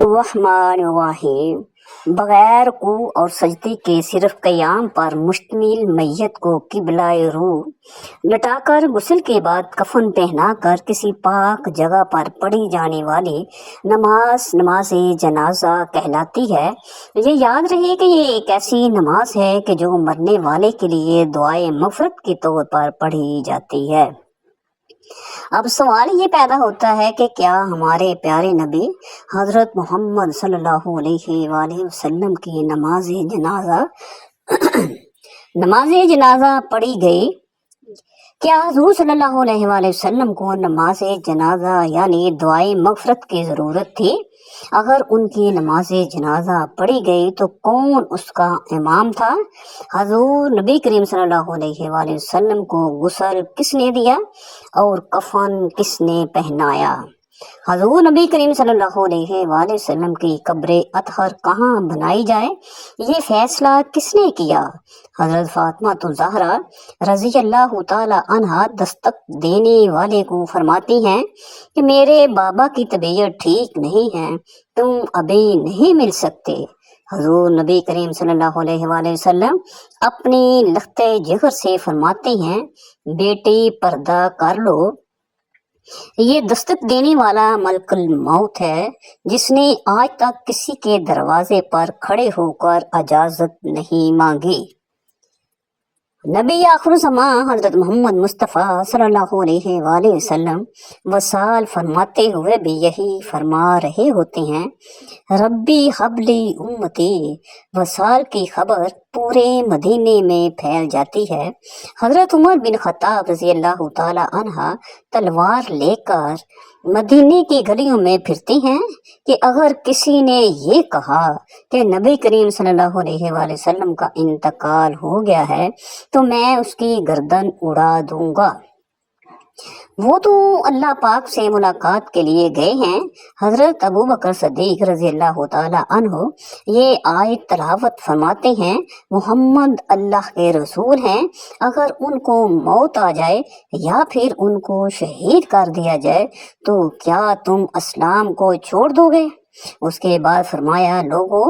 الرحمن الرحیم۔ بغیر رکوع اور سجدے کے صرف قیام پر مشتمل میت کو قبلہ روح لٹا کر غسل کے بعد کفن پہنا کر کسی پاک جگہ پر پڑھی جانے والی نماز جنازہ کہلاتی ہے۔ یہ یاد رہے کہ یہ ایک ایسی نماز ہے کہ جو مرنے والے کے لیے دعائے مغفرت کے طور پر پڑھی جاتی ہے۔ اب سوال یہ پیدا ہوتا ہے کہ کیا ہمارے پیارے نبی حضرت محمد صلی اللہ علیہ وآلہ وسلم کی نماز جنازہ پڑھی گئی؟ کیا حضور صلی اللہ علیہ وآلہ وسلم کو نماز جنازہ یعنی دعائے مغفرت کی ضرورت تھی؟ اگر ان کی نماز جنازہ پڑھی گئی تو کون اس کا امام تھا؟ حضور نبی کریم صلی اللہ علیہ وآلہ وسلم کو غسل کس نے دیا اور کفن کس نے پہنایا؟ حضور نبی کریم صلی اللہ علیہ وآلہ وسلم کی قبر اطہر کہاں بنائی جائے، یہ فیصلہ کس نے کیا؟ حضرت فاطمہ الزہرا رضی اللہ تعالی عنہا دستک دینے والے کو فرماتی ہیں کہ میرے بابا کی طبیعت ٹھیک نہیں ہے، تم ابھی نہیں مل سکتے۔ حضور نبی کریم صلی اللہ علیہ وآلہ وسلم اپنی لخت جگر سے فرماتے ہیں، بیٹی پردہ کر لو۔ یہ دستک دینے والا ملک الموت ہے جس نے آج تک کسی کے دروازے پر کھڑے ہو کر اجازت نہیں مانگی۔ نبی آخر الزمان حضرت محمد مصطفیٰ صلی اللہ علیہ وآلہ وسلم وصال فرماتے ہوئے بھی یہی فرما رہے ہوتے ہیں، ربی حبلی امتی۔ وصال کی خبر پورے مدینے میں پھیل جاتی ہے۔ حضرت عمر بن خطاب رضی اللہ تعالی عنہ تلوار لے کر مدینے کی گلیوں میں پھرتے ہیں کہ اگر کسی نے یہ کہا کہ نبی کریم صلی اللہ علیہ وآلہ وسلم کا انتقال ہو گیا ہے تو میں اس کی گردن اڑا دوں گا۔ وہ تو اللہ پاک سے ملاقات کے لیے گئے ہیں۔ حضرت ابو بکر صدیق رضی اللہ تعالی عنہ یہ آیت تلاوت فرماتے ہیں، محمد اللہ کے رسول ہیں، اگر ان کو موت آ جائے یا پھر ان کو شہید کر دیا جائے تو کیا تم اسلام کو چھوڑ دو گے؟ اس کے بعد فرمایا، لوگوں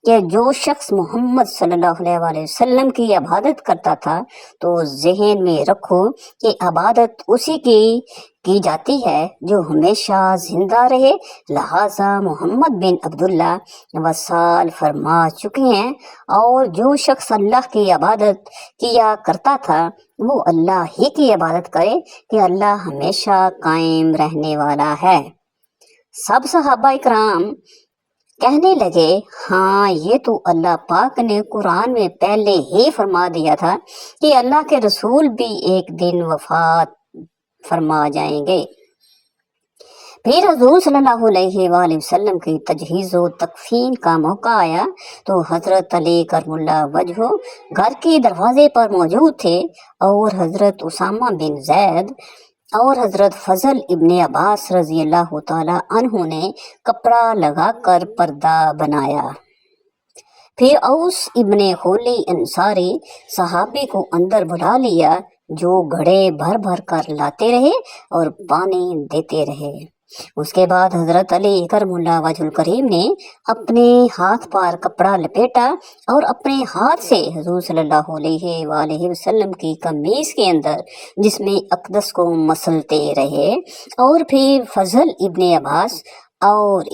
کہ جو شخص محمد صلی اللہ علیہ وآلہ وسلم کی عبادت کرتا تھا تو ذہن میں رکھو کہ عبادت اسی کی جاتی ہے جو ہمیشہ زندہ رہے، لہٰذا محمد بن عبداللہ وصال فرما چکے ہیں، اور جو شخص اللہ کی عبادت کیا کرتا تھا وہ اللہ ہی کی عبادت کرے کہ اللہ ہمیشہ قائم رہنے والا ہے۔ سب صحابہ کرام کہنے لگے، ہاں یہ تو اللہ پاک نے قرآن میں پہلے ہی فرما دیا تھا کہ اللہ کے رسول بھی ایک دن وفات فرما جائیں گے۔ پھر حضور صلی اللہ علیہ وآلہ وسلم کی تجہیز و تکفین کا موقع آیا تو حضرت علی کرم اللہ وجہہ گھر کے دروازے پر موجود تھے، اور حضرت اسامہ بن زید اور حضرت فضل ابن عباس رضی اللہ تعالی عنہ نے کپڑا لگا کر پردہ بنایا۔ پھر اوس ابن خولی انصاری صحابی کو اندر بلا لیا، جو گھڑے بھر بھر کر لاتے رہے اور پانی دیتے رہے۔ اس کے بعد حضرت علی کرم اللہ وجہ الکریم نے اپنے ہاتھ پر کپڑا لپیٹا اور اپنے ہاتھ سے حضور صلی اللہ علیہ وآلہ وسلم کی قمیص کے اندر جسم اقدس کو مسلتے رہے، اور پھر فضل ابن عباس اور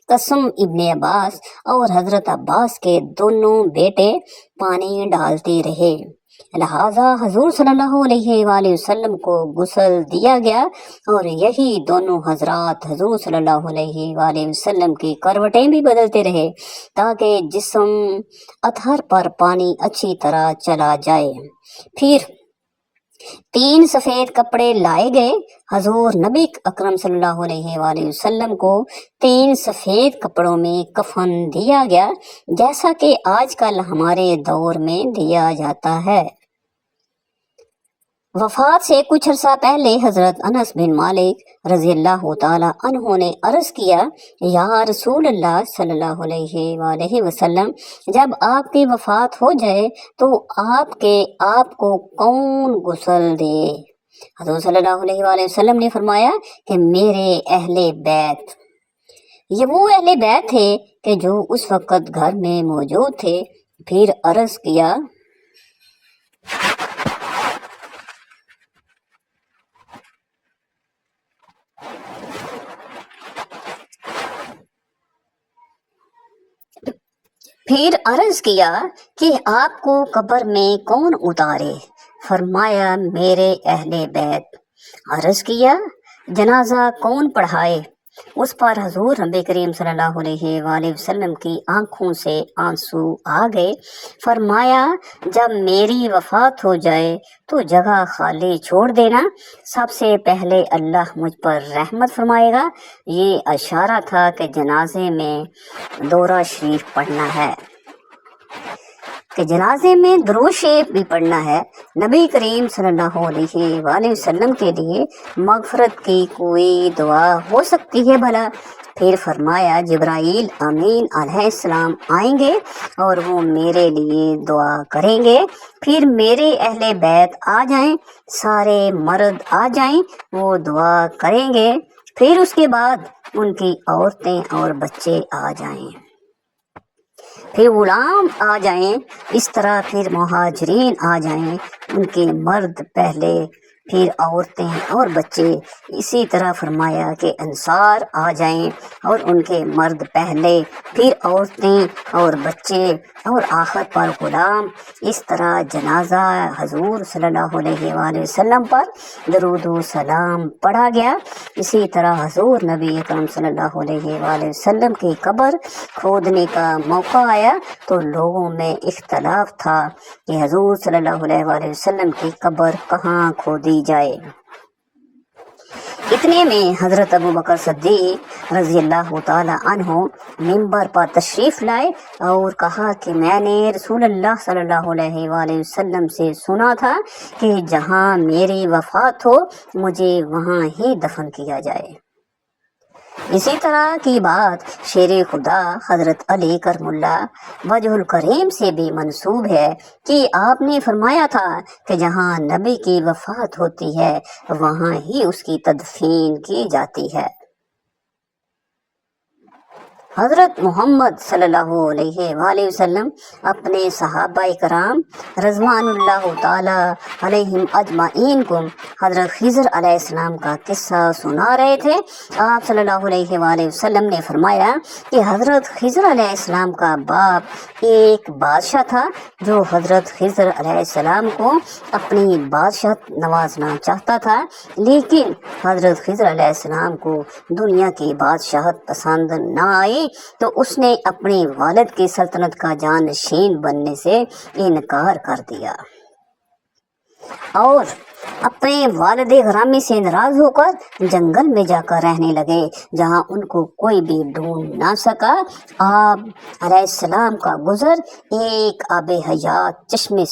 قسم ابن عباس اور حضرت عباس کے دونوں بیٹے پانی ڈالتے رہے، لہٰذا حضور صلی اللہ علیہ وآلہ وسلم کو غسل دیا گیا، اور یہی دونوں حضرات حضور صلی اللہ علیہ وآلہ وسلم کی کروٹیں بھی بدلتے رہے تاکہ جسم اطہر پر پانی اچھی طرح چلا جائے۔ پھر 3 سفید کپڑے لائے گئے۔ حضور نبی اکرم صلی اللہ علیہ وآلہ وسلم کو 3 سفید کپڑوں میں کفن دیا گیا، جیسا کہ آج کل ہمارے دور میں دیا جاتا ہے۔ وفات سے کچھ عرصہ پہلے حضرت انس بن مالک رضی اللہ تعالی عنہ نے عرض کیا، یا رسول اللہ صلی اللہ علیہ وآلہ وسلم، جب آپ کی وفات ہو جائے تو آپ کو کون غسل دے؟ حضور صلی اللہ علیہ وآلہ وسلم نے فرمایا کہ میرے اہل بیت۔ یہ وہ اہل بیت تھے کہ جو اس وقت گھر میں موجود تھے۔ پھر عرض کیا کہ آپ کو قبر میں کون اتارے؟ فرمایا میرے اہل بیت۔ عرض کیا جنازہ کون پڑھائے؟ اس پر حضور نبی کریم صلی اللہ علیہ وآلہ وسلم کی آنکھوں سے آنسو آ گئے۔ فرمایا جب میری وفات ہو جائے تو جگہ خالی چھوڑ دینا، سب سے پہلے اللہ مجھ پر رحمت فرمائے گا۔ یہ اشارہ تھا کہ جنازے میں دورہ شریف پڑھنا ہے، کہ جنازے میں درود شریف بھی پڑھنا ہے۔ نبی کریم صلی اللہ علیہ وآلہ وسلم کے لیے مغفرت کی کوئی دعا ہو سکتی ہے بھلا؟ پھر فرمایا جبرائیل امین علیہ السلام آئیں گے اور وہ میرے لیے دعا کریں گے۔ پھر میرے اہل بیت آ جائیں، سارے مرد آ جائیں، وہ دعا کریں گے۔ پھر اس کے بعد ان کی عورتیں اور بچے آ جائیں، پھر غلام آ جائیں، اس طرح پھر مہاجرین آ جائیں، ان کے مرد پہلے، پھر عورتیں اور بچے۔ اسی طرح فرمایا کہ انصار آ جائیں اور ان کے مرد پہلے، پھر عورتیں اور بچے، اور آخر پر غلام۔ اس طرح جنازہ حضور صلی اللہ علیہ وآلہ وسلم پر درود و سلام پڑھا گیا۔ اسی طرح حضور نبی اکرم صلی اللہ علیہ وآلہ وسلم کی قبر کھودنے کا موقع آیا تو لوگوں میں اختلاف تھا کہ حضور صلی اللہ علیہ وآلہ وسلم کی قبر کہاں کھودی جائے۔ اتنے میں حضرت ابوبکر صدیق رضی اللہ تعالی عنہ منبر پر تشریف لائے اور کہا کہ میں نے رسول اللہ صلی اللہ علیہ وآلہ وسلم سے سنا تھا کہ جہاں میری وفات ہو مجھے وہاں ہی دفن کیا جائے۔ اسی طرح کی بات شیر خدا حضرت علی کرم اللہ وجہ الکریم سے بھی منسوب ہے کہ آپ نے فرمایا تھا کہ جہاں نبی کی وفات ہوتی ہے وہاں ہی اس کی تدفین کی جاتی ہے۔ حضرت محمد صلی اللہ علیہ وآلہ وسلم اپنے صحابہ کرام رضوان اللہ تعالی علیہم اجمعین کو حضرت خضر علیہ السلام کا قصہ سنا رہے تھے۔ آپ صلی اللہ علیہ وآلہ وسلم نے فرمایا کہ حضرت خضر علیہ السلام کا باپ ایک بادشاہ تھا جو حضرت خضر علیہ السلام کو اپنی بادشاہت نوازنا چاہتا تھا، لیکن حضرت خضر علیہ السلام کو دنیا کی بادشاہت پسند نہ آئی تو اس نے اپنے والد کی سلطنت کا جانشین بننے سے انکار کر دیا اور اپنے والد گرامی سے ناراض ہو کر جنگل میں جا کر رہنے لگے، جہاں ان کو کوئی بھی ڈھونڈ نہ سکا۔ آپ علیہ السلام کا گزر ایک آب حیات چشمے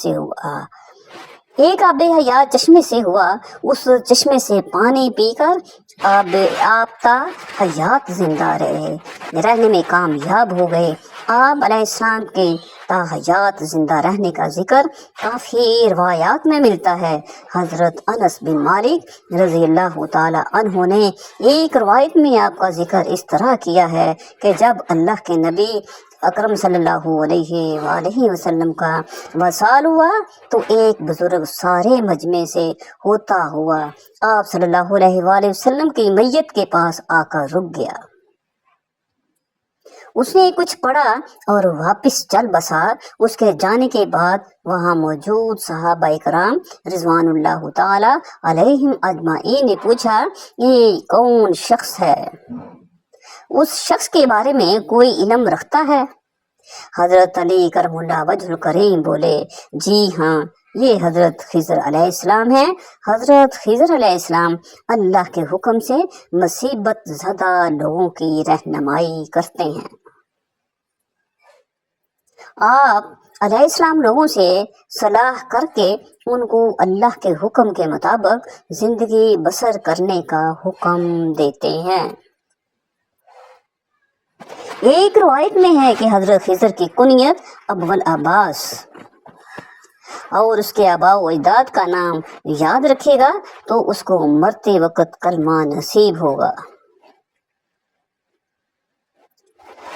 سے ہوا، اس چشمے سے پانی پی کر آپ تا حیات زندہ رہنے میں کامیاب ہو گئے۔ آپ علیہ السلام کے تا حیات زندہ رہنے کا ذکر کافی روایات میں ملتا ہے۔ حضرت انس بن مالک رضی اللہ تعالی عنہ نے ایک روایت میں آپ کا ذکر اس طرح کیا ہے کہ جب اللہ کے نبی اکرم صلی اللہ علیہ وآلہ وسلم کا وصال ہوا تو ایک بزرگ سارے مجمع سے ہوتا ہوا آپ صلی اللہ علیہ وآلہ وسلم کی میت کے پاس آ کر رک گیا۔ اس نے کچھ پڑھا اور واپس چل بسا۔ اس کے جانے کے بعد وہاں موجود صحابہ کرام رضوان اللہ تعالی علیہم اجمعین نے پوچھا یہ کون شخص ہے؟ اس شخص کے بارے میں کوئی علم رکھتا ہے؟ حضرت علی کرم اللہ وجہ الکریم بولے جی ہاں، یہ حضرت خضر علیہ السلام ہے۔ حضرت خضر علیہ السلام اللہ کے حکم سے مصیبت زدہ لوگوں کی رہنمائی کرتے ہیں۔ آپ علیہ السلام لوگوں سے صلاح کر کے ان کو اللہ کے حکم کے مطابق زندگی بسر کرنے کا حکم دیتے ہیں۔ ایک روایت میں ہے کہ حضرت خضر کی کنیت ابو العباس اور اس کے آباء و اجداد کا نام یاد رکھے گا تو اس کو مرتے وقت کلمہ نصیب ہوگا۔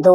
2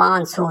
500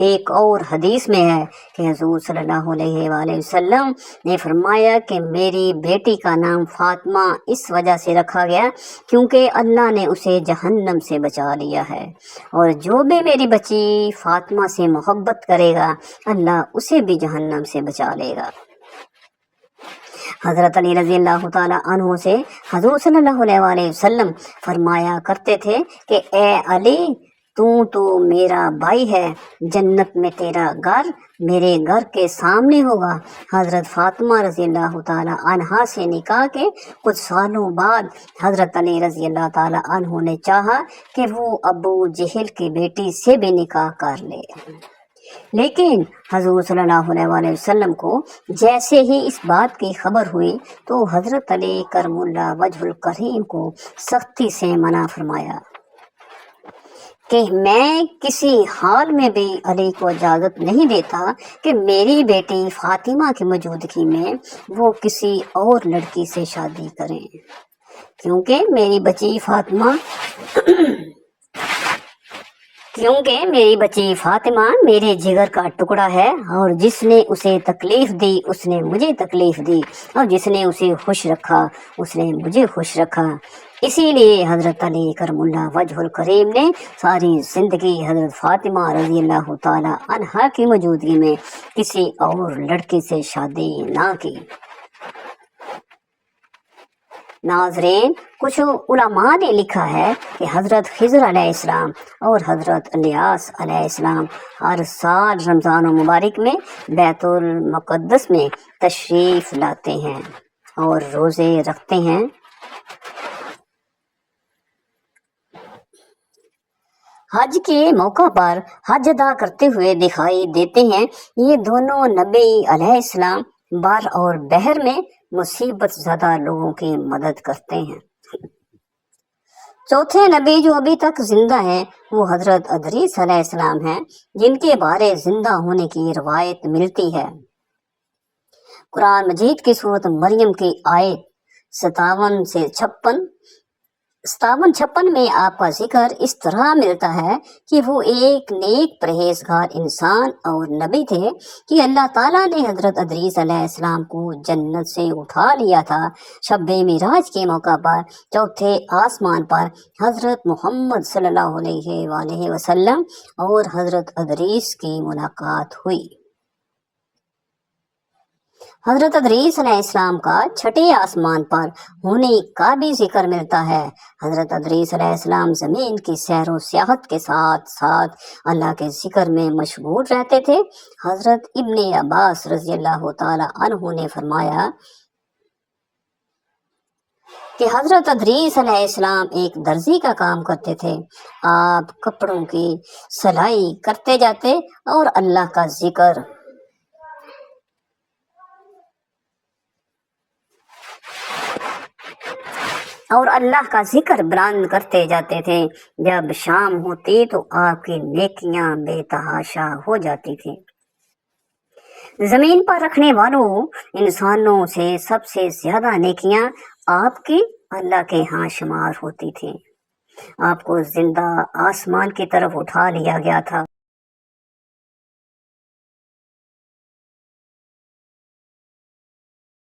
ایک اور حدیث میں ہے کہ حضور صلی اللہ علیہ وآلہ وسلم نے فرمایا کہ میری بیٹی کا نام فاطمہ اس وجہ سے رکھا گیا کیونکہ اللہ نے اسے جہنم سے بچا لیا ہے، اور جو بھی میری بچی فاطمہ سے محبت کرے گا اللہ اسے بھی جہنم سے بچا لے گا۔ حضرت علی رضی اللہ تعالیٰ عنہ سے حضور صلی اللہ علیہ وآلہ وسلم فرمایا کرتے تھے کہ اے علی تو میرا بھائی ہے، جنت میں تیرا گھر میرے گھر کے سامنے ہوگا۔ حضرت فاطمہ رضی اللہ تعالیٰ عنہا سے نکاح کے کچھ سالوں بعد حضرت علی رضی اللہ تعالیٰ عنہ نے چاہا کہ وہ ابو جہل کی بیٹی سے بھی نکاح کر لے، لیکن حضور صلی اللہ علیہ وآلہ وسلم کو جیسے ہی اس بات کی خبر ہوئی تو حضرت علی کرم اللہ وجہ الکریم کو سختی سے منع فرمایا کہ میں کسی حال میں بھی علی کو اجازت نہیں دیتا کہ میری بیٹی فاطمہ کی موجودگی میں وہ کسی اور لڑکی سے شادی کریں، کیونکہ میری بچی فاطمہ میرے جگر کا ٹکڑا ہے، اور جس نے اسے تکلیف دی اس نے مجھے تکلیف دی، اور جس نے اسے خوش رکھا اس نے مجھے خوش رکھا۔ اسی لیے حضرت علی کرم اللہ وجہ الکریم نے ساری زندگی حضرت فاطمہ رضی اللہ تعالی عنہا کی موجودگی میں کسی اور لڑکی سے شادی نہ کی۔ ناظرین، کچھ علماء نے لکھا ہے کہ حضرت خضر علیہ السلام اور حضرت الیاس علیہ السلام ہر سال رمضان المبارک میں بیت المقدس میں تشریف لاتے ہیں اور روزے رکھتے ہیں۔ حج کے موقع پر حج ادا کرتے ہوئے دکھائی دیتے ہیں۔ یہ دونوں نبی علیہ السلام بر اور بحر میں مصیبت زدہ لوگوں کی مدد کرتے ہیں۔ چوتھے نبی جو ابھی تک زندہ ہیں وہ حضرت ادریس علیہ السلام ہیں، جن کے بارے زندہ ہونے کی روایت ملتی ہے۔ قرآن مجید کی سورۃ مریم کی آیت 57-56 میں آپ کا ذکر اس طرح ملتا ہے کہ وہ ایک نیک پرہیزگار انسان اور نبی تھے کہ اللہ تعالیٰ نے حضرت ادریس علیہ السلام کو جنت سے اٹھا لیا تھا۔ شب معراج کے موقع پر چوتھے آسمان پر حضرت محمد صلی اللہ علیہ وآلہ وسلم اور حضرت ادریس کی ملاقات ہوئی۔ حضرت ادریس علیہ السلام کا چھٹے آسمان پر ہونے کا بھی ذکر ملتا ہے۔ حضرت ادریس علیہ السلام زمین کی سیر و سیاحت کے ساتھ ساتھ اللہ کے ذکر میں مشغول رہتے تھے۔ حضرت ابن عباس رضی اللہ تعالی عنہ نے فرمایا کہ حضرت ادریس علیہ السلام ایک درزی کا کام کرتے تھے۔ آپ کپڑوں کی سلائی کرتے جاتے اور اللہ کا ذکر بلند کرتے جاتے تھے۔ جب شام ہوتی تو آپ کی نیکیاں بے تحاشا ہو جاتی تھیں۔ زمین پر رکھنے والوں انسانوں سے سب سے زیادہ نیکیاں آپ کی اللہ کے ہاں شمار ہوتی تھیں۔ آپ کو زندہ آسمان کی طرف اٹھا لیا گیا تھا۔